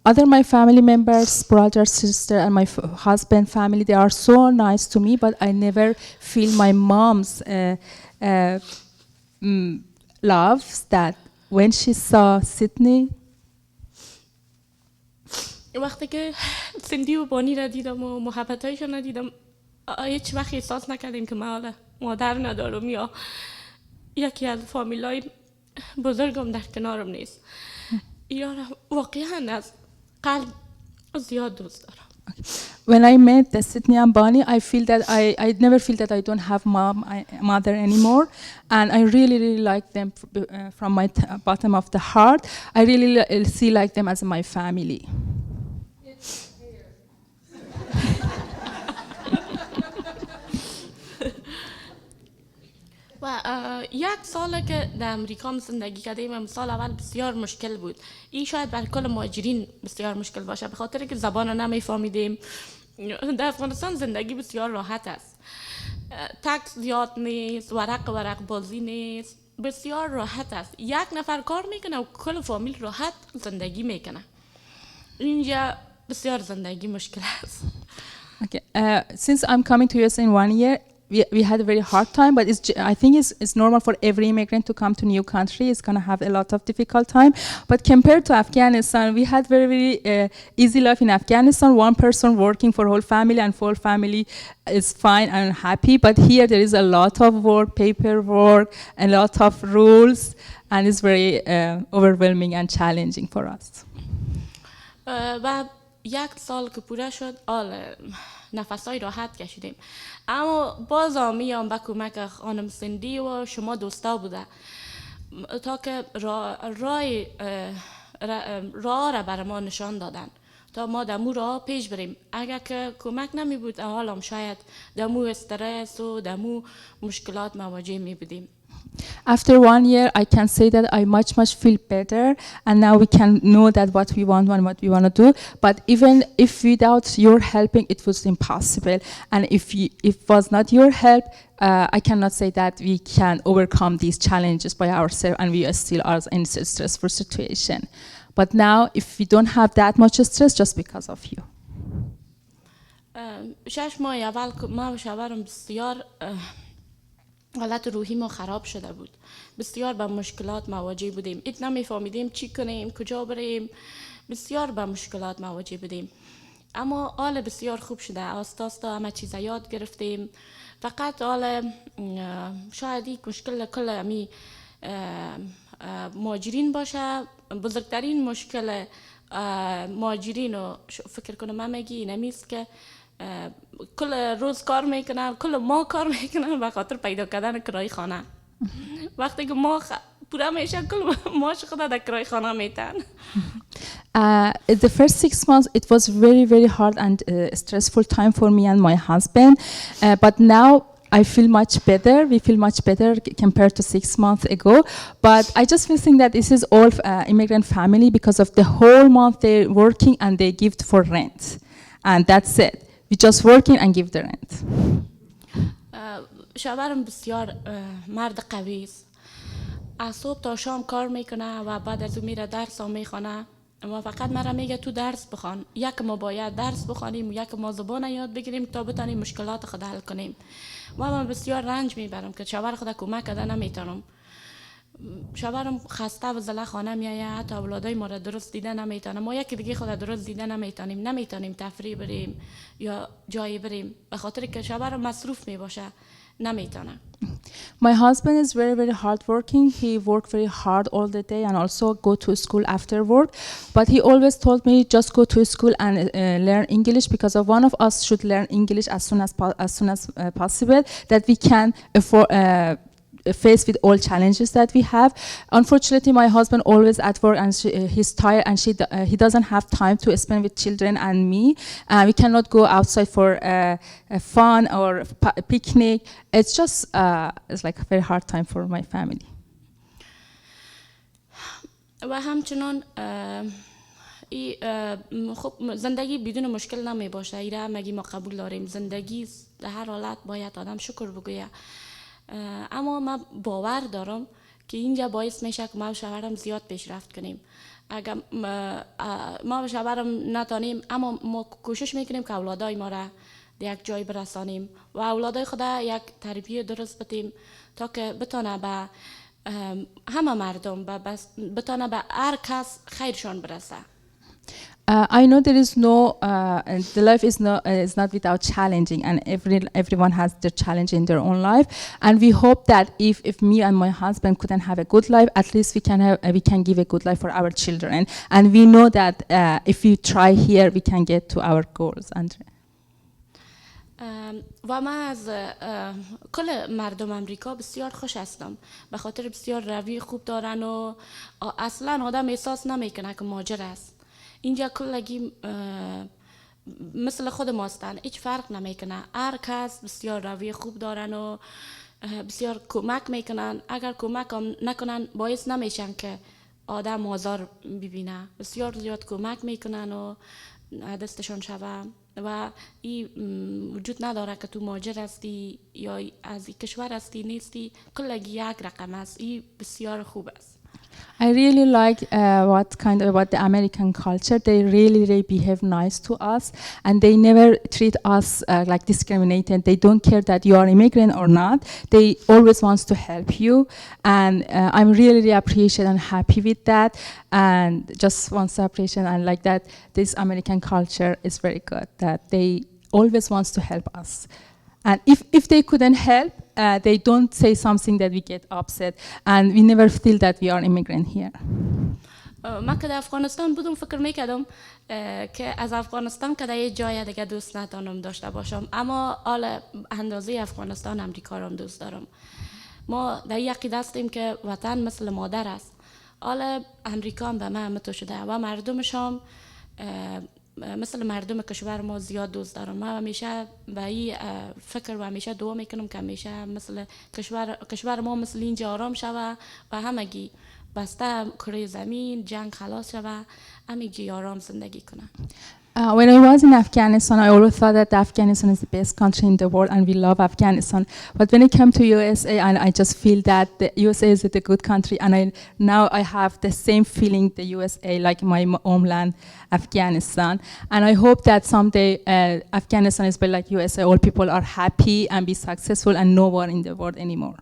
Other my family members, brother, sister, and my husband family, they are so nice to me, but I never feel my mom's love that when she saw Sydney.
وقتی که سندی و بانی را دیدم و محبتایشان را دیدم، هیچ وقت احساس نکردیم که من مادر ندارم یا یکی از فامیلای بزرگم در کنارم نیست. یا واقعا از قلب زیاد دوست دارم.
When I met the Sydney and Bonnie, I feel that I never feel that I don't have mother anymore, and I really like them from my bottom of the heart. I really see like them as my family.
و 1 ساله که در امریکا زندگی کردیم، سال اول بسیار مشکل بود. این شاید برای کل مهاجرین بسیار مشکل باشه، به خاطر که زبان رو نمیفهمیدیم. در افغانستان زندگی بسیار راحت است، تکس زیاد نیست، ورق بازی نیست، بسیار راحت است. 1 نفر کار میکنه و کل فامیل راحت زندگی میکنه. اینجا بسیار زندگی مشکل است.
Okay. Since I'm coming to US in 1 year, we had a very hard time, but I think it's normal for every immigrant to come to new country. It's going to have a lot of difficult time. But compared to Afghanistan, we had very easy life in Afghanistan. One person working for whole family, and whole family is fine and happy. But here there is a lot of work, paperwork, a lot of rules, and it's very overwhelming and challenging for us.
و 1 سال که پوره شد نفسای راحت کشیدیم، اما باز میام به کمک خانم سندی و شما دوستا بوده تا که راه را بر ما نشان دادن تا ما دمو راه پیش بریم. اگر که کمک نمی بود حالم شاید دمو استرس و دمو مشکلات مواجه می بودیم.
After 1 year, I can say that I much feel better, and now we can know that what we want and what we want to do. But even if without your helping, it was impossible. And if it was not your help, I cannot say that we can overcome these challenges by ourselves, and we still are in a stressful situation. But now, if we don't have that much stress, just because of you.
6 ماه اول ما و شوهرم بسیار حالت روحی ما خراب شده بود. بسیار با مشکلات مواجه بودیم. ایت نمیفهمیدیم چی کنیم، کجا بریم. بسیار با مشکلات مواجه بودیم. اما حال بسیار خوب شده. آستا همه چیز یاد گرفتیم. فقط حال شاید یک مشکل کل امی مهاجرین باشه. بزرگترین مشکل مهاجرین رو فکر کنم همگی نمیست که کل روز کار میکنن، کل ما کار میکنن به خاطر پیدا کردن کرایه خانه. وقتی که ما پورا میشه کل ماش خدا در کرایه خانه میتن.
The first 6 months, it was very hard and stressful time for me and my husband. But now I feel much better. We feel much better compared to 6 months ago. But I just feel that this is all immigrant family because of the whole month they're working and they give for rent. And that's it. We just working and give the rent.
شوهرم بسیار مرد قوی است. از صبح تا شام کار میکنه و بعد از اون میره درس میخونه و فقط مرا میگه تو درس بخوان. یک ما باید درس بخوانیم و یک ما زبان یاد بگیریم تا بتونیم مشکلات خود حل کنیم. و من بسیار رنج میبرم که شوهر خود کمک کرده نمیتونم. شوهرم خسته و زله خانه میایه، حتی اولادای ما را درست دیده نمیتونه. ما یکی دیگه خود درست دیده نمیتونیم تفریح بریم یا جایی بریم به خاطر که شوهرم مصروف میباشه نمیتونه.
My husband is very hard working. He worked very hard all the day and also go to school after work. But he always told me just go to school and learn English because of one of us should learn English as soon as possible that we can afford face with all challenges that we have. Unfortunately, my husband always at work and he's tired and he doesn't have time to spend with children and me. We cannot go outside for fun or picnic. It's just it's like a very hard time for my family.
و همچنان خب زندگی بدون مشکل نمی باشه. ایره مگی ما قبول داریم. زندگی در هر حالت باید آدم شکر بگویه. اما من باور دارم که اینجا باعث میشه که ما و شوهرم زیاد پیشرفت کنیم. اگر ما و شوهرم نتانیم اما ما کوشش میکنیم که اولادای ما را یک جای برسانیم و اولادای خدا یک تربیت درست بدیم تا که بتونه به همه مردم بتونه به هر کس خیرشان برسه.
I know there is no, the life is not without challenging, and everyone has their challenge in their own life. And we hope that if me and my husband couldn't have a good life, at least we can give a good life for our children. And we know that if we try here, we can get to our goals.
و من از کل مردم امریکا بسیار خوش هستم به خاطر بسیار روی خوب دارن و اصلا آدم احساس نمیکنه که مهاجر است. اینجا کلگی مثل خود ماستن، هیچ فرق نمیکنه. هر کس بسیار روی خوب دارن و بسیار کمک میکنن. اگر کمک هم نکنن باعث نمیشن که آدم آزار ببینه. بسیار زیاد کمک میکنن و دستشان شوه و این وجود نداره که تو مهاجر هستی یا از این کشور هستی نیستی. کلگی یک رقم است. این بسیار خوب است.
I really like about the American culture. They really behave nice to us, and they never treat us like discriminated. They don't care that you are immigrant or not. They always wants to help you, and I'm really appreciate and happy with that. And just wants to appreciate and like that. This American culture is very good. That they always wants to help us. And if they couldn't help, they don't say something that we get upset, and we never feel that we are immigrant here.
من که در افغانستان بودم فکر میکردم که از افغانستان که در یه جای دیگه دوست ندارم داشته باشم، اما حال اندازه افغانستان امریکا رو دوست دارم. ما در یک عقیده هستیم که وطن مثل مادر است. حال امریکا هم به من متو شده و مردمش هم مثل مردم کشور ما زیاد دوست دارم. من همیشه به این فکر و همیشه دعا میکنم که همیشه مثل کشور ما مثل اینجا آرام شوه و همگی بسته کره زمین جنگ خلاص شوه، همگی آرام زندگی کنه.
When I was in Afghanistan, I always thought that Afghanistan is the best country in the world, and we love Afghanistan. But when I came to USA, and I just feel that the USA is a good country, and now I have the same feeling the USA, like my homeland, Afghanistan. And I hope that someday Afghanistan is like USA. All people are happy and be successful, and no war in the world anymore.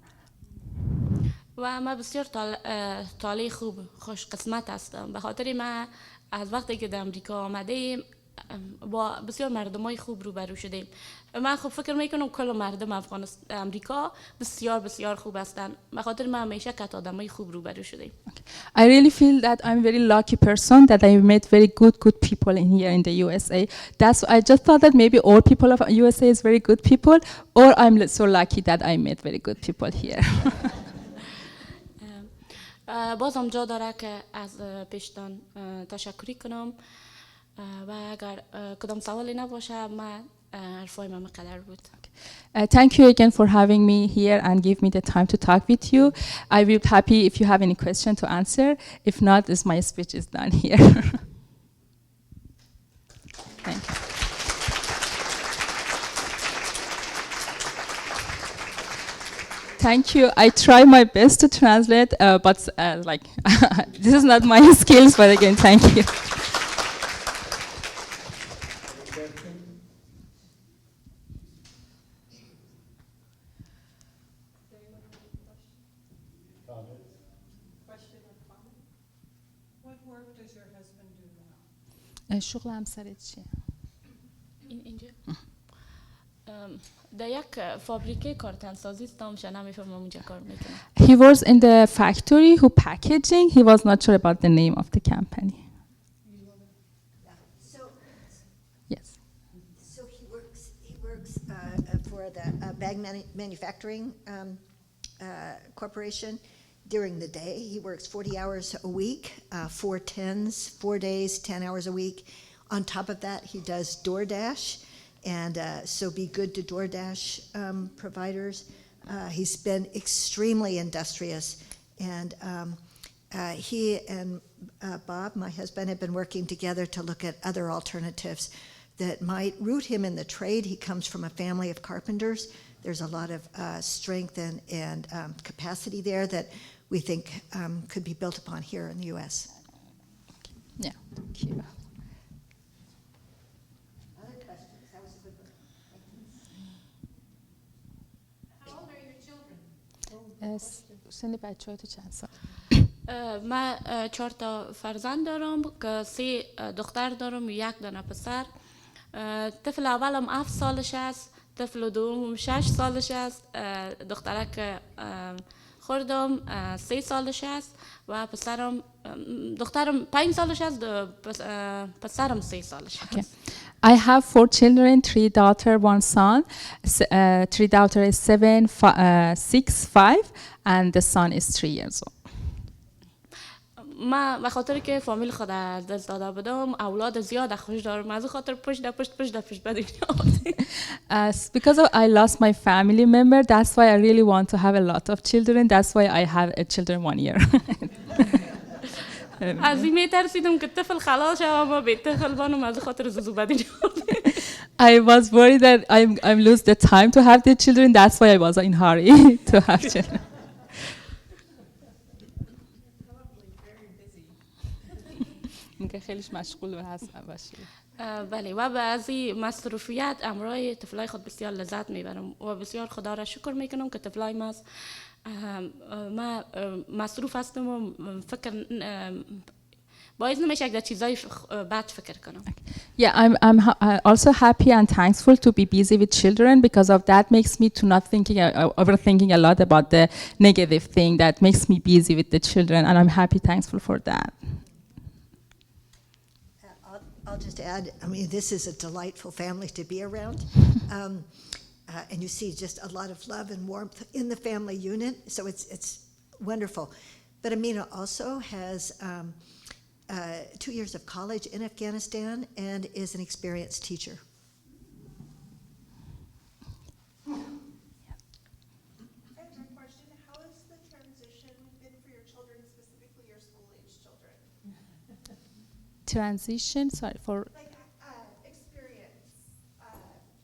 و من بسیار طالع خوب خوش قسمت هستم، به خاطر من از وقتی که در امریکا آمدیم با بسیار مردمای خوب روبرو شدیم. من خب فکر میکنم کل مردم امریکا بسیار بسیار خوب هستن، به خاطر من همیشه که آدمای خوب روبرو شدیم.
I really feel that I'm a very lucky person that I met very good people in here in the USA. I just thought that maybe all people of USA is very good people, or I'm so lucky that I met very good people here.
بازم جا داره که از پیشتان تشکری کنم و اگر کدام سوالی نباشه من حرفای من مقدر بود.
Thank you again for having me here and give me the time to talk with you. I will be happy if you have any question to answer. If not, my speech is done here. Thank you. Thank you. I try my best to translate, but this is not my skills. But again, thank you.
What work does your husband do now?
شغل همسرت چیه؟
اینجا در یک فابریکه کارتنسازی استم شنا میفهمم اونجا کار میکنم.
He was in the factory who packaging. He was not sure about the name of the company.
So,
Yes.
so he works for the bag manufacturing corporation during the day. He works 40 hours a week, 4 tens, 4 days, 10 hours a week. On top of that, he does DoorDash. And so be good to DoorDash providers. He's been extremely industrious. And he and Bob, my husband, have been working together to look at other alternatives that might root him in the trade. He comes from a family of carpenters. There's a lot of strength and capacity there that we think could be built upon here in the U.S.
Yeah. Thank you.
Other questions? That was a good one.
How old are your children?
سن بچه‌ها تو چند سال؟
من 4 تا فرزند دارم که 3 دختر دارم و 1 دانه پسر. طفل اولم 7 سالش است، طفل دوم 6 سالش است، دخترک خوردم 3 سالش است و دخترم 5 سالش است، پسرم 3 سالش است.
Okay. I have 4 children, 3 daughters, 1 son. 3 daughters is 7, 6, 5, and the son is 3 years old.
من به خاطر که فامیل خود از دست داده بودم اولاد زیاد خوش دارم، از خاطر پشت به دنیا آمدم.
Because I lost my family member, that's why I really want to have a lot of children. That's why I have a children 1 year.
از این میترسیدم که طفل خلاص شوم و به طفل بانم، از خاطر زوزو به دنیا
I was worried that I lose the time to have the children. That's why I was in hurry to have children. میگه خیلیش مشغول هست باشه.
بله و بعضی مصروفیت امرای طفلای خود بسیار لذت میبرم و بسیار خدا را شکر میکنم که طفلای ما مصروف هستم و فکر باعث نمیشه که چیزای بد فکر کنم.
Yeah, I'm also happy and thankful to be busy with children because of that makes me to not overthinking a lot about the negative thing that makes me busy with the children, and I'm happy, thankful for that.
I'll just add, I mean, this is a delightful family to be around. And you see just a lot of love and warmth in the family unit, so it's wonderful. But Amina also has 2 years of college in Afghanistan and is an experienced teacher.
How has the transition been for your children, specifically your school-age children?
Transition, sorry, for
Like experience.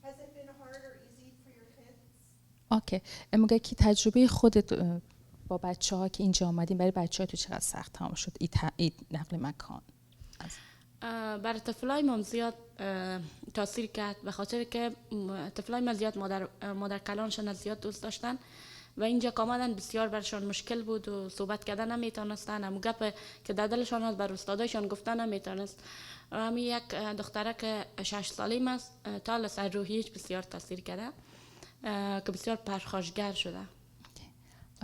Has it been hard or easy for your kids?
اوکی. میگه که تجربه خودت با بچه‌ها که اینجا آمدین برای بچه‌ها تو چقدر سخت تمام شد این نقل مکان؟
برای طفلای ما زیاد تاثیر کرد به خاطر که طفلای ما زیاد مادر کلانشان زیاد دوست داشتن و اینجا که آمدن بسیار برشان مشکل بود و صحبت کردن نمیتونستن، هم گپ که در دلشان هست بر استادایشان گفتن نمیتونست. همین یک دختره که 6 ساله است تا لسر روحیش بسیار تاثیر کرده که بسیار پرخاشگر شده.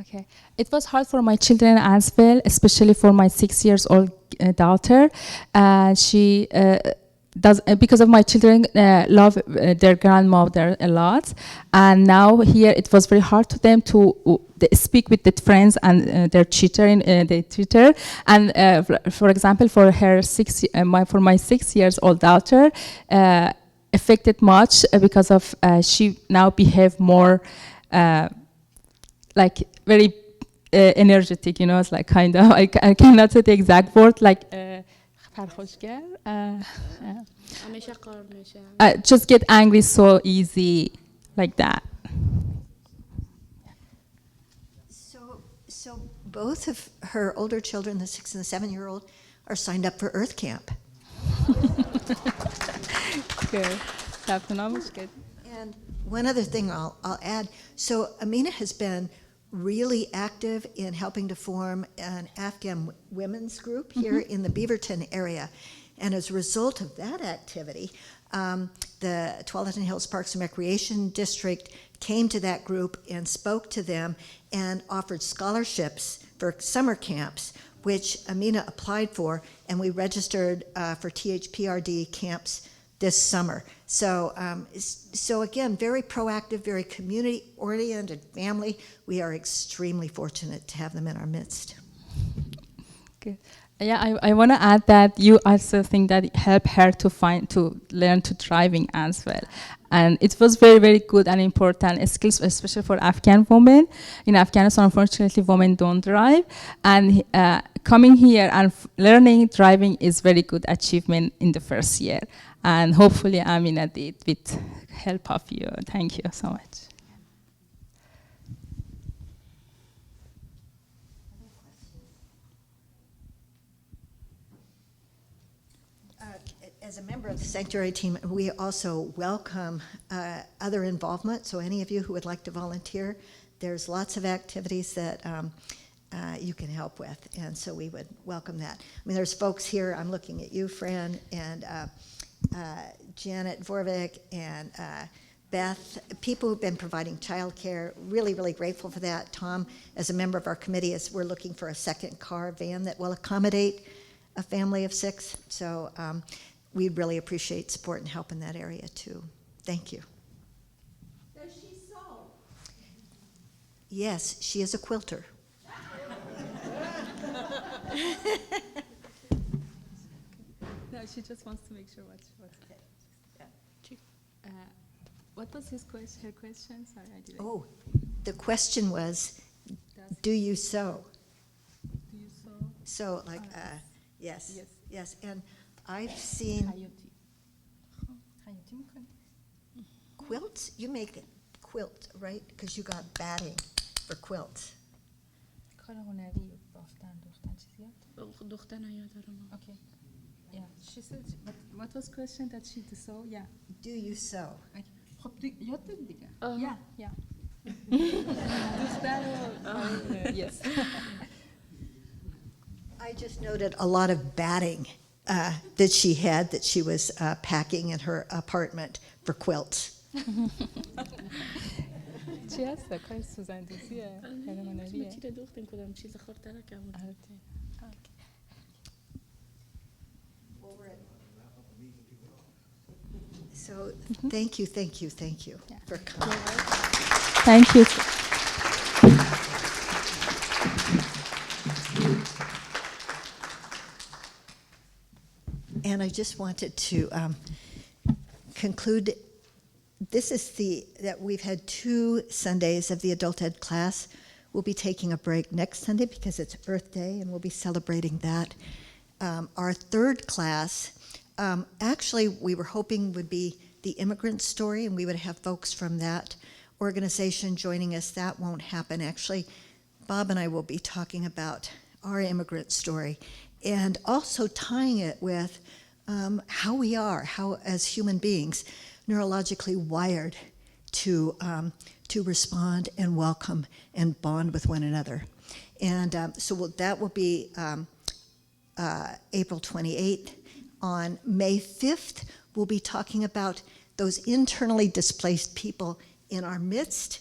Okay. It was hard for my children as well, especially for my 6 years old daughter. She does because of my children love their grandmother a lot, and now here it was very hard to them to speak with the friends and their tutor in the tutor. And for example, for her for my 6 years old daughter, affected much because of she now behave more. Like very energetic, you know, it's like kind of, I cannot say the exact word, like پرخاشگر. Just get angry so easy, like that.
So both of her older children, the 6 and the 7-year-old, are signed up for Earth Camp. And one other thing I'll add, so Amina has been really active in helping to form an Afghan women's group here in the Beaverton area. And as a result of that activity, the Tualatin Hills Parks and Recreation District came to that group and spoke to them and offered scholarships for summer camps, which Amina applied for, and we registered for THPRD camps this summer. So again, very proactive, very community-oriented family. We are extremely fortunate to have them in our midst.
Okay. Yeah, I want to add that you also think that it helped her to learn to driving as well. And it was very, very good and important skills, especially for Afghan women. In Afghanistan, unfortunately, women don't drive. And coming here and learning driving is very good achievement in the first year. And hopefully Amina did with help of you. Thank you so much.
As a member of the Sanctuary team, we also welcome other involvement. So any of you who would like to volunteer, there's lots of activities that you can help with. And so we would welcome that. I mean, there's folks here, I'm looking at you, Fran, and Janet Vorvik and Beth, people who've been providing childcare, really, really grateful for that. Tom, as a member of our committee, we're looking for a second car van that will accommodate a family of 6. So we'd really appreciate support and help in that area too. Thank you.
Does she sew?
Yes, she is a quilter.
No, she just wants to make sure what's what was her question? Sorry, I didn't.
Oh, the question was, do you sew?
Do you sew?
So, like, yes, yes. And I've seen quilts. You make a quilt, right? Because you got batting for quilts.
کار هنری بافتن دوختن چیزی
دوختن یا دارم.
اوکی. Yeah, she said, what was question that she did so? Yeah.
Do you sew?
خب یاد دادی دیگه. Yeah, yeah. دوستر و yes.
I just noted a lot of batting that she had, that she was packing in her apartment for quilts.
چی هست؟ کار سوزندوزیه؟ هنریه؟
چی دوختن کدام چیز خورد
So thank you for coming.
Thank you.
And I just wanted to conclude. This is that we've had 2 Sundays of the adult ed class. We'll be taking a break next Sunday because it's Earth Day, and we'll be celebrating that. Our 3rd class, actually, we were hoping would be the immigrant story, and we would have folks from that organization joining us. That won't happen. Actually, Bob and I will be talking about our immigrant story, and also tying it with how we are, how as human beings, neurologically wired to respond and welcome and bond with one another. And that will be April 28th. On May 5th, we'll be talking about those internally displaced people in our midst,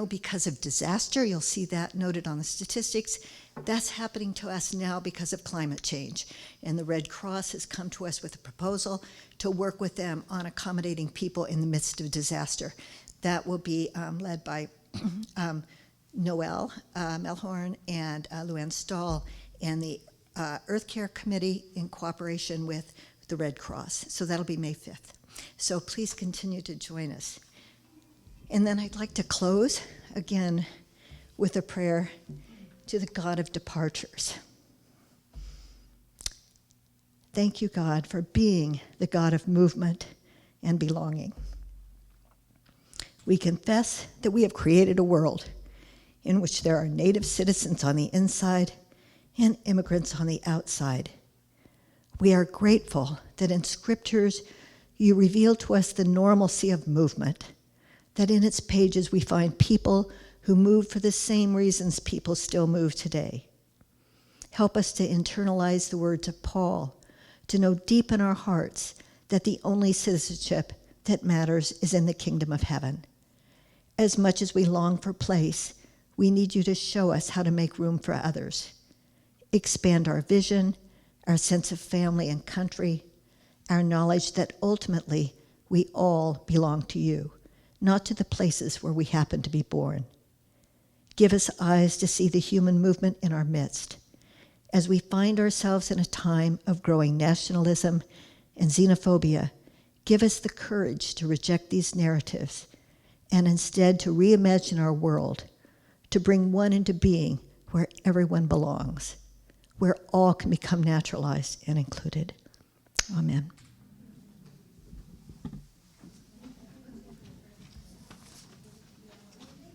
because of disaster. You'll see that noted on the statistics. That's happening to us now because of climate change. And the Red Cross has come to us with a proposal to work with them on accommodating people in the midst of disaster. That will be led by Noelle Melhorn and Luann Stahl and the Earth Care Committee in cooperation with the Red Cross. So that'll be May 5th. So please continue to join us. And then I'd like to close again with a prayer to the God of departures. Thank you, God, for being the God of movement and belonging. We confess that we have created a world in which there are native citizens on the inside and immigrants on the outside. We are grateful that in scriptures you reveal to us the normalcy of movement, that in its pages we find people who moved for the same reasons people still move today. Help us to internalize the words of Paul, to know deep in our hearts that the only citizenship that matters is in the kingdom of heaven. As much as we long for place, we need you to show us how to make room for others. Expand our vision, our sense of family and country, our knowledge that ultimately we all belong to you, not to the places where we happen to be born. Give us eyes to see the human movement in our midst. As we find ourselves in a time of growing nationalism and xenophobia, give us the courage to reject these narratives and instead to reimagine our world, to bring one into being where everyone belongs, where all can become naturalized and included. Amen.